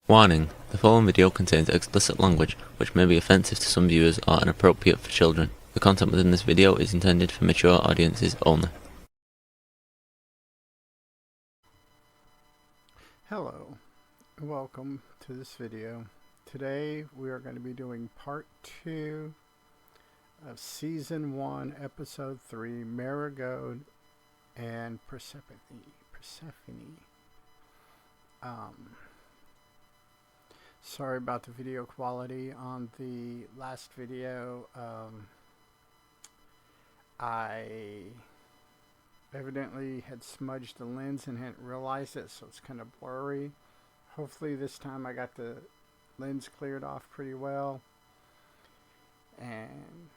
Warning: the following video contains explicit language which may be offensive to some viewers or inappropriate for children. The content within this video is intended for mature audiences only. Hello, welcome to this video. Today we are going to be doing part 2 of Season 1, Episode 3, Marigold and Persephone. Sorry about the video quality on the last video. I evidently had smudged the lens and hadn't realized it, so it's kind of blurry. Hopefully this time I got the lens cleared off pretty well and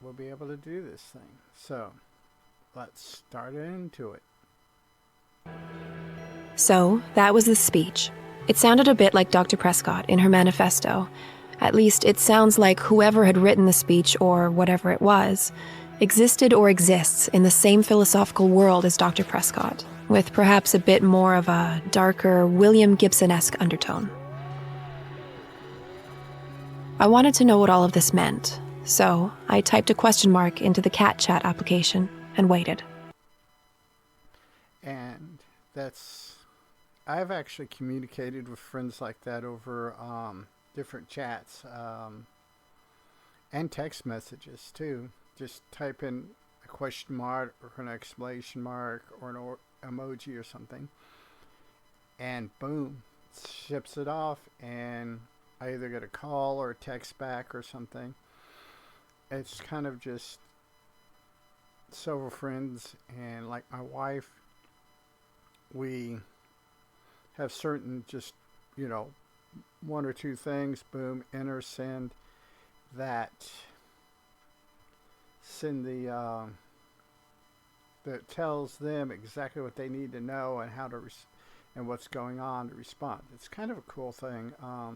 we'll be able to do this thing. So let's start into it. So that was the speech. It sounded a bit like Dr. Prescott in her manifesto. At least it sounds like whoever had written the speech, or whatever it was, existed or exists in the same philosophical world as Dr. Prescott, with perhaps a bit more of a darker, William Gibson-esque undertone. I wanted to know what all of this meant, so I typed a question mark into the cat chat application and waited. And I've actually communicated with friends like that over different chats and text messages too. Just type in a question mark or an exclamation mark or an emoji or something, and boom, it ships it off, and I either get a call or a text back or something. It's kind of just several friends, and like my wife, we have certain just, one or two things, boom, enter, send, that tells them exactly what they need to know and how to and what's going on to respond. It's kind of a cool thing. I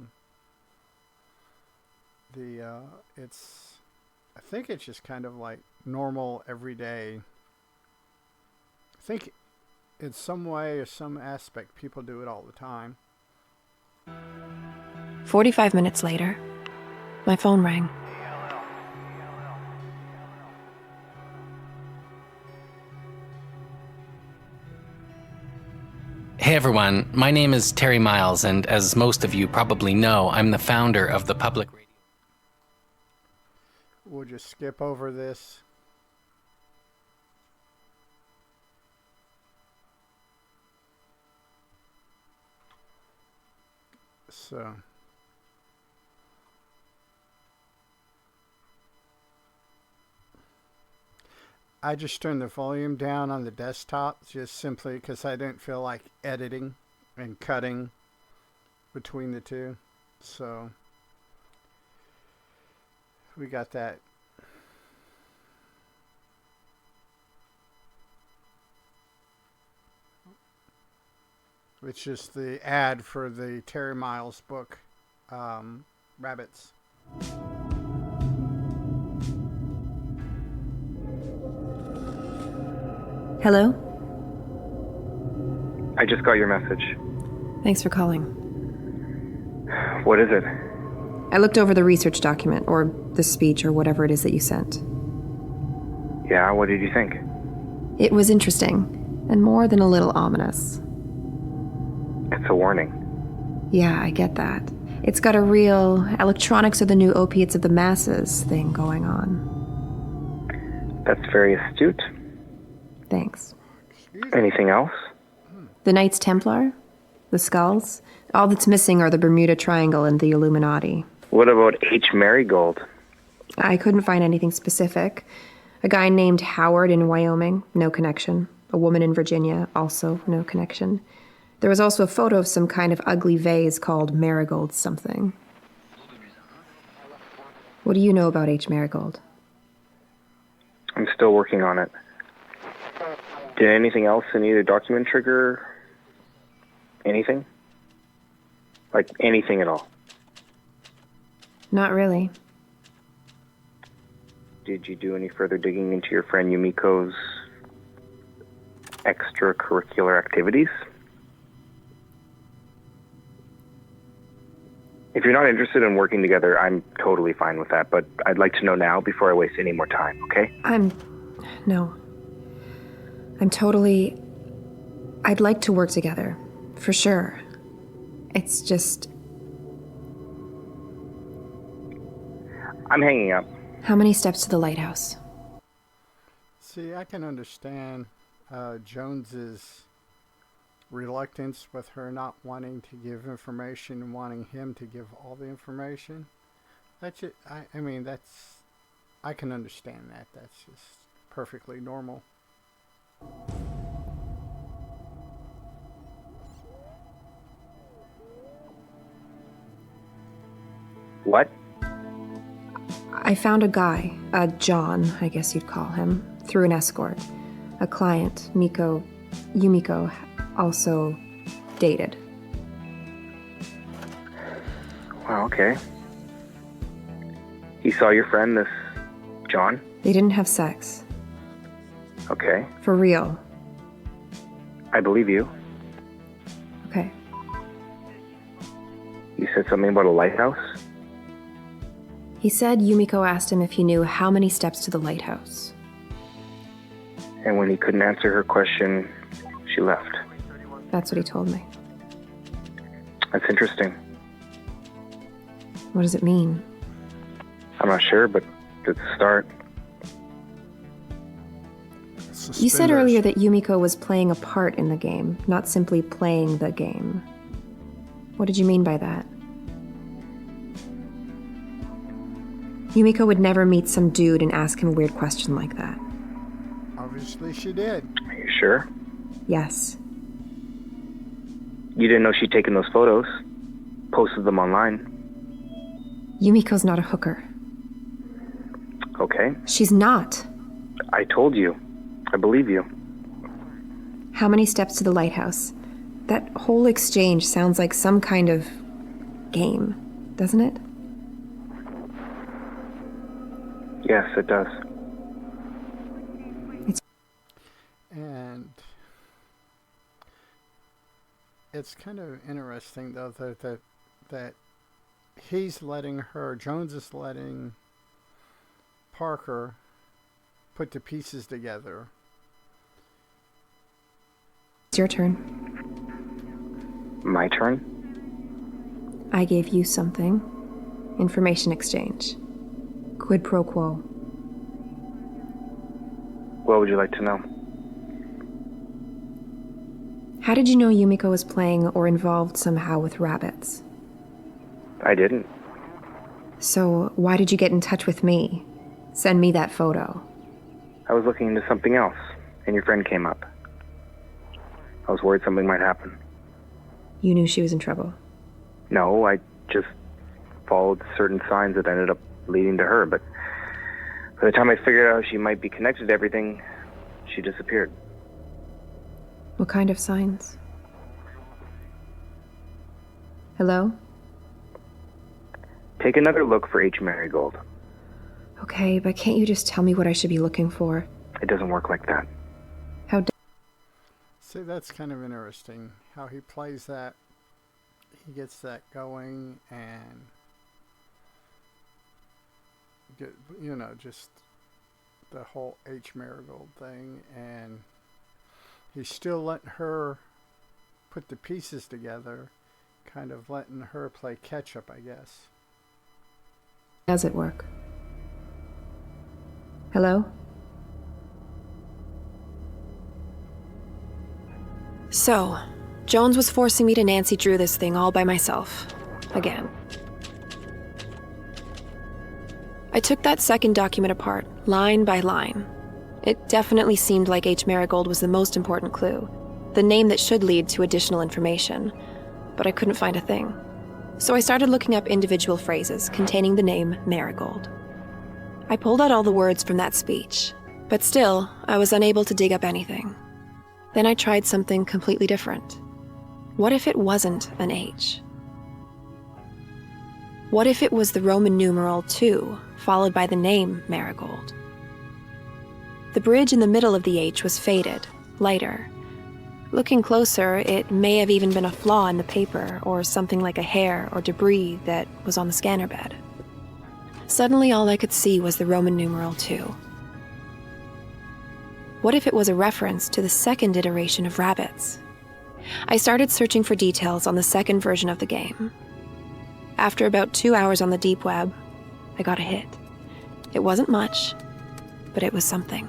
think it's just kind of like normal everyday. I think in some way or some aspect, people do it all the time. 45 minutes later, my phone rang. Hey everyone, my name is Terry Miles, and as most of you probably know, I'm the founder of the public radio. We'll just skip over this. So I just turned the volume down on the desktop just simply because I didn't feel like editing and cutting between the two. So we got that. It's just the ad for the Terry Miles book, Rabbits. Hello? I just got your message. Thanks for calling. What is it? I looked over the research document, or the speech, or whatever it is that you sent. Yeah, what did you think? It was interesting, and more than a little ominous. It's a warning. Yeah, I get that. It's got a real electronics are the new opiates of the masses thing going on. That's very astute. Thanks. Anything else? The Knights Templar? The skulls? All that's missing are the Bermuda Triangle and the Illuminati. What about H. Marigold? I couldn't find anything specific. A guy named Howard in Wyoming, no connection. A woman in Virginia, also no connection. There was also a photo of some kind of ugly vase called Marigold something. What do you know about H. Marigold? I'm still working on it. Did anything else in either document trigger anything? Like anything at all? Not really. Did you do any further digging into your friend Yumiko's extracurricular activities? If you're not interested in working together, I'm totally fine with that, but I'd like to know now before I waste any more time, okay? No. I'd like to work together, for sure. It's just... I'm hanging up. How many steps to the lighthouse? See, I can understand Jones's reluctance with her not wanting to give information and wanting him to give all the information. That's it. I mean, that's... I can understand that. That's just perfectly normal. What? I found a guy, a John, I guess you'd call him, through an escort. A client, Yumiko, also dated. Wow, okay. You saw your friend, this John? They didn't have sex. Okay. For real. I believe you. Okay. You said something about a lighthouse? He said Yumiko asked him if he knew how many steps to the lighthouse. And when he couldn't answer her question, she left. That's what he told me. That's interesting. What does it mean? I'm not sure, but it's a start. You said earlier that Yumiko was playing a part in the game, not simply playing the game. What did you mean by that? Yumiko would never meet some dude and ask him a weird question like that. Obviously she did. Are you sure? Yes. You didn't know she'd taken those photos, posted them online. Yumiko's not a hooker. Okay. She's not. I told you. I believe you. How many steps to the lighthouse? That whole exchange sounds like some kind of game, doesn't it? Yes, it does. And it's kind of interesting, though, that he's letting her, Jones is letting Parker put the pieces together. It's your turn. My turn? I gave you something. Information exchange. Quid pro quo. What would you like to know? How did you know Yumiko was playing or involved somehow with rabbits? I didn't. So why did you get in touch with me? Send me that photo. I was looking into something else, and your friend came up. I was worried something might happen. You knew she was in trouble. No, I just followed certain signs that ended up leading to her, but by the time I figured out she might be connected to everything, she disappeared. What kind of signs? Hello? Take another look for H. Marigold. Okay, but can't you just tell me what I should be looking for? It doesn't work like that. How See, that's kind of interesting, how he plays that. He gets that going, and just the whole H. Marigold thing, and he's still letting her put the pieces together, kind of letting her play catch-up, I guess. does it work? Hello? So, Jones was forcing me to Nancy Drew this thing all by myself. Again. I took that second document apart, line by line. It definitely seemed like H. Marigold was the most important clue, the name that should lead to additional information, but I couldn't find a thing. So I started looking up individual phrases containing the name Marigold. I pulled out all the words from that speech, but still, I was unable to dig up anything. Then I tried something completely different. What if it wasn't an H? What if it was the Roman numeral 2, followed by the name Marigold? The bridge in the middle of the H was faded, lighter. Looking closer, it may have even been a flaw in the paper, or something like a hair or debris that was on the scanner bed. Suddenly, all I could see was the Roman numeral 2. What if it was a reference to the second iteration of rabbits? I started searching for details on the second version of the game. After about 2 hours on the deep web, I got a hit. It wasn't much, but it was something.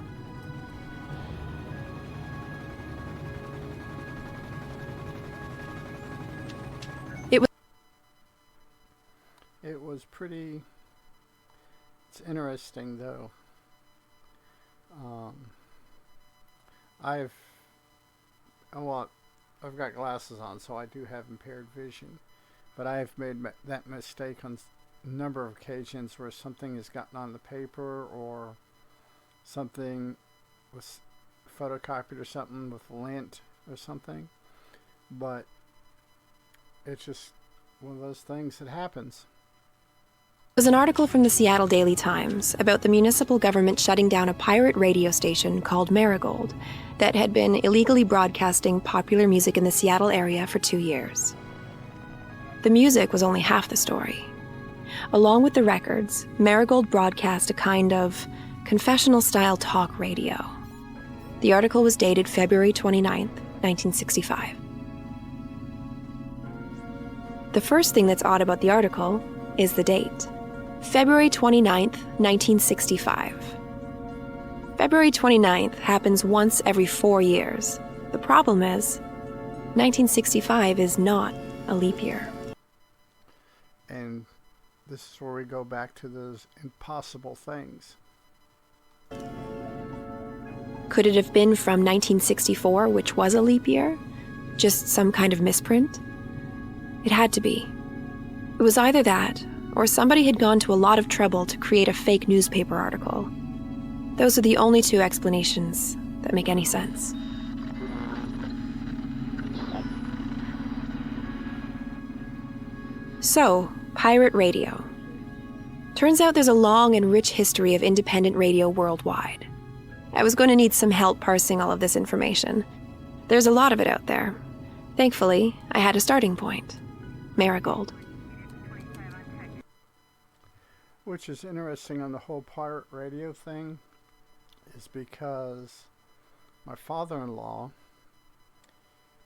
It was pretty... It's interesting, though. I've got glasses on, so I do have impaired vision. But I've made that mistake on a number of occasions where something has gotten on the paper, or something was photocopied or something with lint or something. But it's just one of those things that happens. It was an article from the Seattle Daily Times about the municipal government shutting down a pirate radio station called Marigold that had been illegally broadcasting popular music in the Seattle area for 2 years. The music was only half the story. Along with the records, Marigold broadcast a kind of confessional-style talk radio. The article was dated February 29th, 1965. The first thing that's odd about the article is the date. February 29th, 1965. February 29th happens once every 4 years. The problem is, 1965 is not a leap year. And this is where we go back to those impossible things. Could it have been from 1964, which was a leap year? Just some kind of misprint? It had to be. It was either that, or somebody had gone to a lot of trouble to create a fake newspaper article. Those are the only two explanations that make any sense. So, pirate radio. Turns out there's a long and rich history of independent radio worldwide. I was going to need some help parsing all of this information. There's a lot of it out there. Thankfully, I had a starting point. Marigold. Which is interesting on the whole pirate radio thing, is because my father-in-law,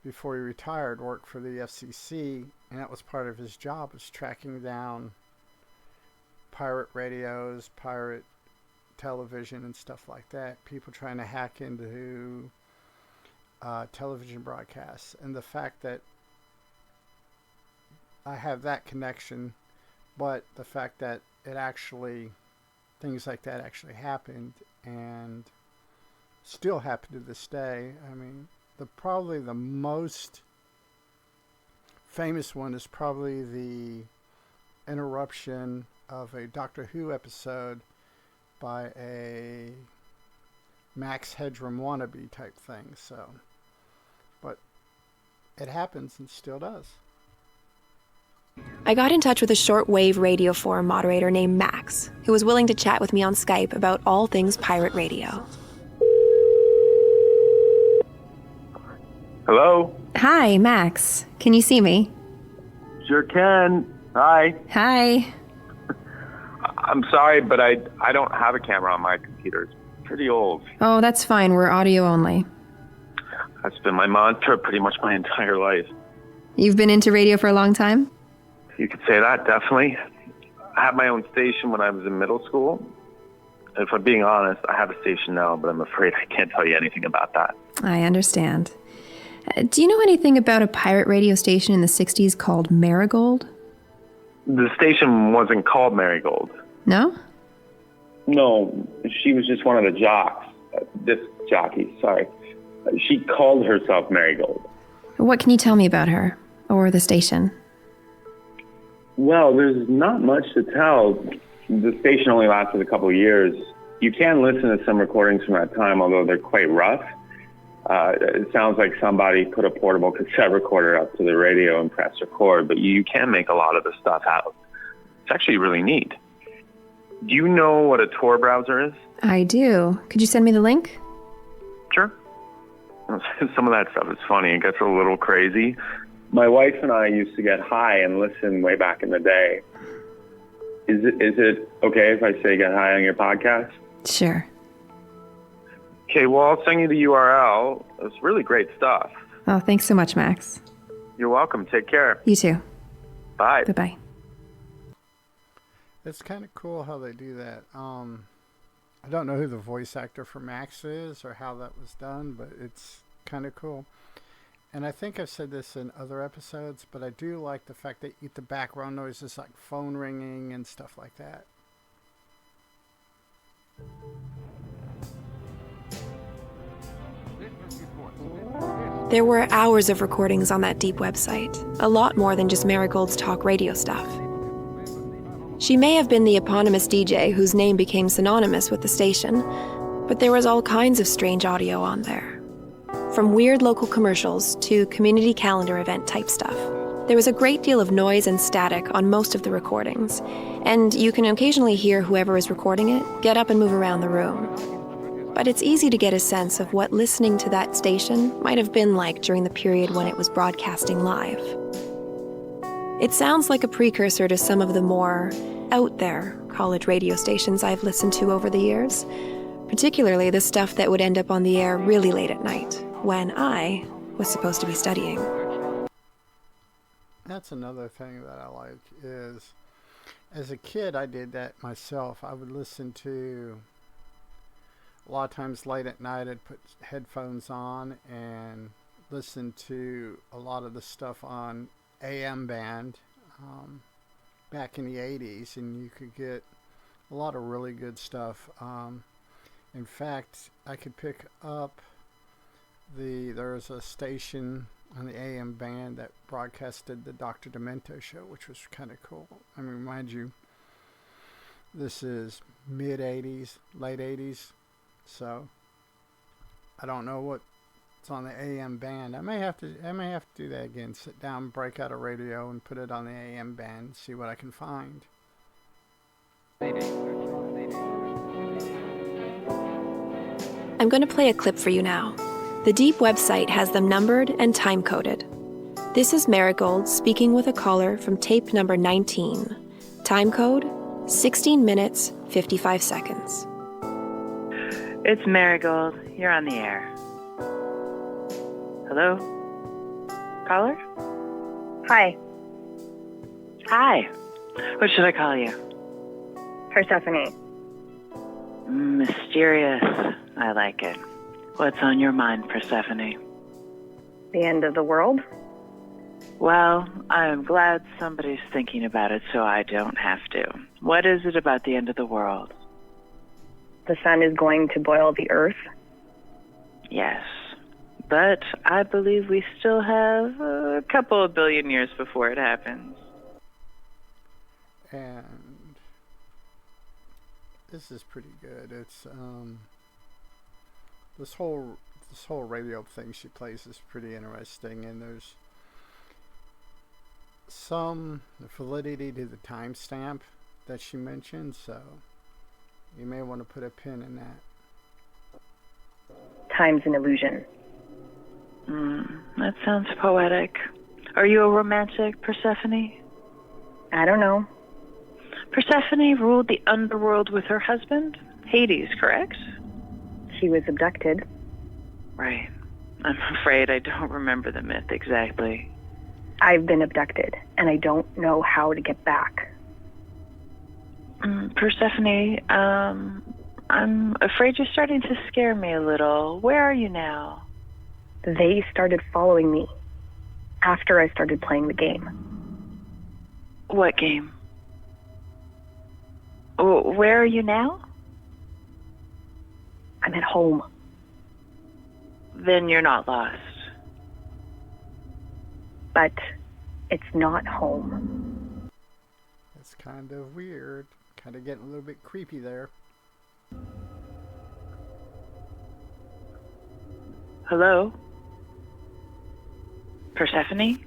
before he retired, worked for the FCC, and that was part of his job, was tracking down pirate radios, pirate television, and stuff like that. People trying to hack into television broadcasts. And the fact that I have that connection, but the fact that things like that actually happened and still happen to this day. I mean, probably the most famous one is probably the interruption of a Doctor Who episode by a Max Headroom wannabe type thing. So, but it happens and still does. I got in touch with a shortwave radio forum moderator named Max, who was willing to chat with me on Skype about all things pirate radio. Hello? Hi, Max. Can you see me? Sure can. Hi. Hi. I'm sorry, but I don't have a camera on my computer. It's pretty old. Oh, that's fine. We're audio only. That's been my mantra pretty much my entire life. You've been into radio for a long time? You could say that, definitely. I had my own station when I was in middle school. If I'm being honest, I have a station now, but I'm afraid I can't tell you anything about that. I understand. Do you know anything about a pirate radio station in the 60s called Marigold? The station wasn't called Marigold. No? No, she was just one of the jocks. Disc jockeys, sorry. She called herself Marigold. What can you tell me about her? Or the station? Well, there's not much to tell. The station only lasted a couple of years. You can listen to some recordings from that time, although they're quite rough. It sounds like somebody put a portable cassette recorder up to the radio and pressed record, but you can make a lot of the stuff out. It's actually really neat. Do you know what a Tor browser is? I do. Could you send me the link? Sure. Some of that stuff is funny. It gets a little crazy. My wife and I used to get high and listen way back in the day. Is it okay if I say get high on your podcast? Sure. Okay, well, I'll send you the URL. It's really great stuff. Oh, thanks so much, Max. You're welcome. Take care. You too. Bye. Bye-bye. It's kind of cool how they do that. I don't know who the voice actor for Max is or how that was done, but it's kind of cool. And I think I've said this in other episodes, but I do like the fact that the background noises like phone ringing and stuff like that. There were hours of recordings on that deep website, a lot more than just Marigold's talk radio stuff. She may have been the eponymous DJ whose name became synonymous with the station, but there was all kinds of strange audio on there. From weird local commercials to community calendar event type stuff. There was a great deal of noise and static on most of the recordings, and you can occasionally hear whoever is recording it get up and move around the room. But it's easy to get a sense of what listening to that station might have been like during the period when it was broadcasting live. It sounds like a precursor to some of the more out there college radio stations I've listened to over the years, particularly the stuff that would end up on the air really late at night, when I was supposed to be studying. That's another thing that I like is, as a kid, I did that myself. I would listen to, a lot of times late at night, I'd put headphones on and listen to a lot of the stuff on AM band back in the 80s, and you could get a lot of really good stuff. In fact, I could pick up there's a station on the AM band that broadcasted the Dr. Demento show, which was kind of cool. I mean, mind you, this is mid 80s, late 80s, so I don't know what's on the AM band. I may have to do that again. Sit down, break out a radio, and put it on the AM band, and see what I can find. I'm going to play a clip for you now. The Deep website has them numbered and time-coded. This is Marigold speaking with a caller from tape number 19. Time code, 16 minutes, 55 seconds. It's Marigold. You're on the air. Hello? Caller? Hi, Hi. What should I call you? Persephone. Mysterious. I like it. What's on your mind, Persephone? The end of the world? Well, I'm glad somebody's thinking about it so I don't have to. What is it about the end of the world? The sun is going to boil the earth? Yes. But I believe we still have a couple of billion years before it happens. And this is pretty good. It's this whole radio thing she plays is pretty interesting, and there's some validity to the timestamp that she mentioned, so you may want to put a pin in that. Time's an illusion. That sounds poetic. Are you a romantic, Persephone? I don't know. Persephone ruled the underworld with her husband, Hades, correct? She was abducted. Right. I'm afraid I don't remember the myth exactly. I've been abducted, and I don't know how to get back. Persephone, I'm afraid you're starting to scare me a little. Where are you now? They started following me after I started playing the game. What game? Where are you now? I'm at home. Then you're not lost. But it's not home. That's kind of weird. Kind of getting a little bit creepy there. Hello? Persephone?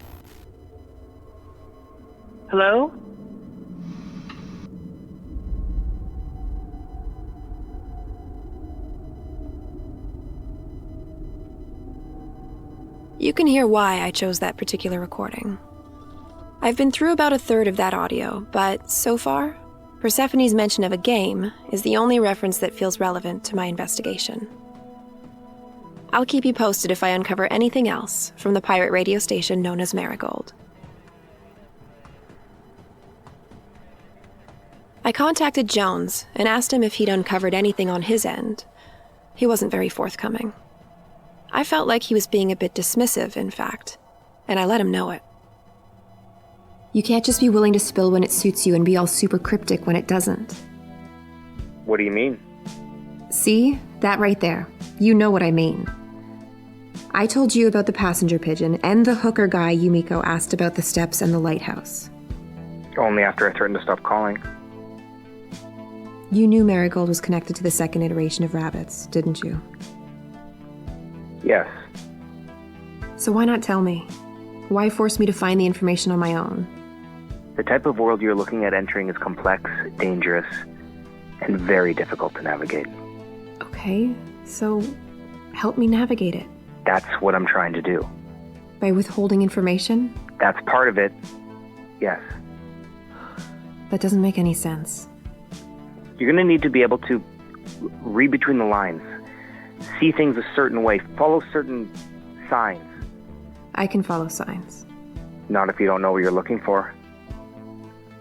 Hello? You can hear why I chose that particular recording. I've been through about a third of that audio, but so far, Persephone's mention of a game is the only reference that feels relevant to my investigation. I'll keep you posted if I uncover anything else from the pirate radio station known as Marigold. I contacted Jones and asked him if he'd uncovered anything on his end. He wasn't very forthcoming. I felt like he was being a bit dismissive, in fact, and I let him know it. You can't just be willing to spill when it suits you and be all super cryptic when it doesn't. What do you mean? See? That right there. You know what I mean. I told you about the passenger pigeon and the hooker guy Yumiko asked about the steps and the lighthouse. Only after I threatened to stop calling. You knew Marigold was connected to the second iteration of rabbits, didn't you? Yes. So why not tell me? Why force me to find the information on my own? The type of world you're looking at entering is complex, dangerous, and very difficult to navigate. Okay, so help me navigate it. That's what I'm trying to do. By withholding information? That's part of it. Yes. That doesn't make any sense. You're going to need to be able to read between the lines, see things a certain way, follow certain signs. I can follow signs. Not if you don't know what you're looking for.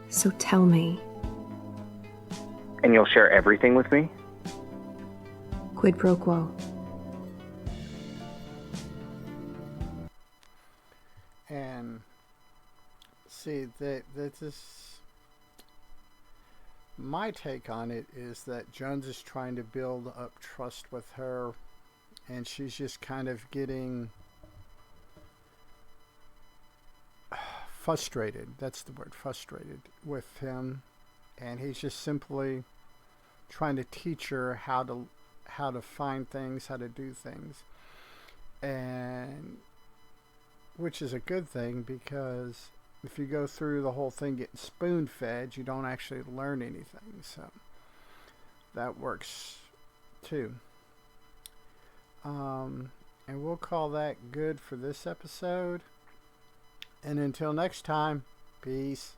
So tell me. And you'll share everything with me? Quid pro quo. And see, that this, my take on it is that Jones is trying to build up trust with her, and she's just kind of getting frustrated. That's the word, frustrated with him, and he's just simply trying to teach her how to find things, how to do things, and which is a good thing, because if you go through the whole thing getting spoon-fed, you don't actually learn anything. So that works too. And we'll call that good for this episode. And until next time, peace.